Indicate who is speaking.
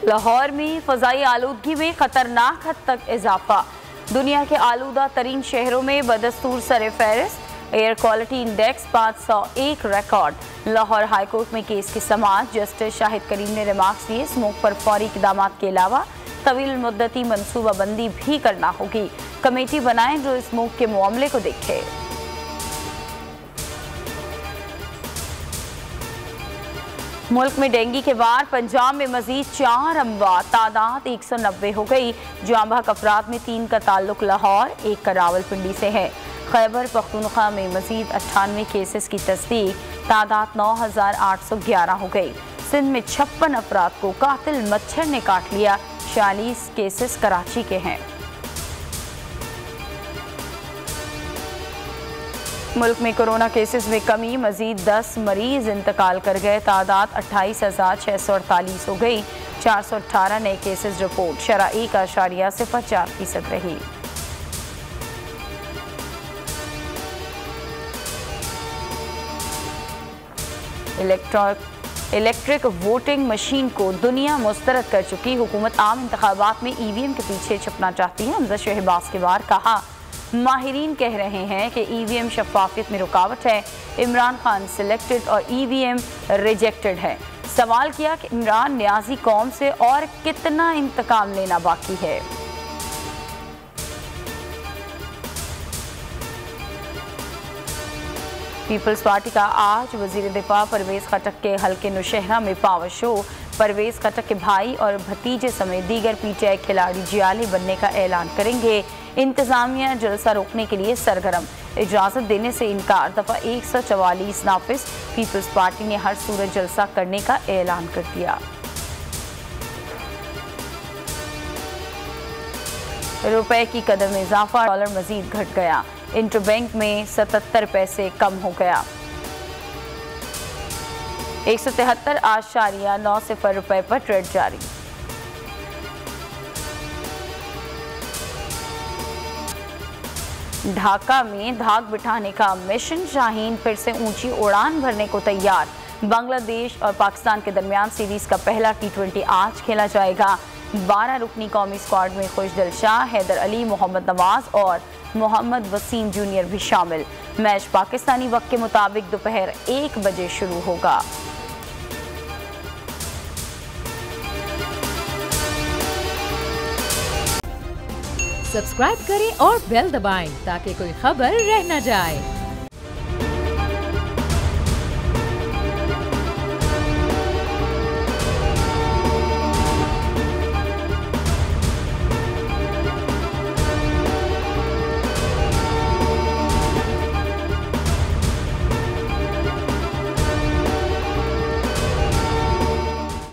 Speaker 1: लाहौर में फ़ज़ाई आलूदगी में ख़तरनाक हद तक इजाफा। दुनिया के आलूदा तरीन शहरों में बदस्तूर सर फहरिस्त। Air quality index 501 record. Lahore high court में केस की समाअत। जस्टिस शाहिद करीम ने रिमार्क्स दिए, स्मोक पर फौरी इक़दाम के अलावा तवील मुद्दती मनसूबाबंदी भी करना होगी। कमेटी बनाएं जो स्मोक के मामले को देखे। मुल्क में डेंगू के वार। पंजाब में मजीद 4 अमवात, तादाद 190 हो गई। जांबाक अफराद में 3 का ताल्लुक लाहौर, 1 का रावलपिंडी से है। खैबर पख्तूनख्वा में मजीद 98 केसेस की तस्दीक, तादाद 9811 हो गई। सिंध में 56 अफराद को कातिल मच्छर ने काट लिया। 46 केसेस कराची के हैं। मुल्क में कोरोना केसेस में कमी, मजीद 10 मरीज इंतकाल कर गए। तादाद 28,648 हो गई। 418 नए केसेस रिपोर्ट। शरह 1.04% रही। इलेक्ट्रिक वोटिंग मशीन को दुनिया मुस्तरद कर चुकी। हुकूमत आम इंतखाबात में EVM के पीछे छुपना चाहती है। हमजा शहबाज के बार कहा, माहिरीन कह रहे हैं कि EVM शफाफियत में रुकावट है। इमरान खान सिलेक्टेड और EVM रिजेक्टेड है। सवाल किया कि इमरान न्याजी कौम से और कितना इंतकाम लेना बाकी है। पीपल्स पार्टी का आज वजीर दिफा परवेज खटक के हल्के नौशहरा में पावर शो। परवेज खटक के भाई और भतीजे समेत दीगर PTI खिलाड़ी जियाली बनने का ऐलान करेंगे। इंतजामिया जलसा रोकने के लिए सरगर्म, इजाजत देने से इनकार। दफा 144 नाफिज। पीपल्स पार्टी ने हर सूरत जलसा करने का ऐलान कर दिया। रुपए की कदर में इजाफा, डॉलर मजीद घट गया। इंटरबैंक में 77 पैसे कम हो गया। 173.90 रुपए पर ट्रेड जारी। ढाका में धाक बिठाने का मिशन। शाहीन फिर से ऊंची उड़ान भरने को तैयार। बांग्लादेश और पाकिस्तान के दरमियान सीरीज का पहला T20 आज खेला जाएगा। 12 रुकनी कौमी स्क्वाड में खुशदिल शाह, हैदर अली, मोहम्मद नवाज और मोहम्मद वसीम जूनियर भी शामिल। मैच पाकिस्तानी वक्त के मुताबिक दोपहर 1 बजे शुरू होगा।
Speaker 2: सब्सक्राइब करें और बेल दबाएं ताकि कोई खबर रह न जाए।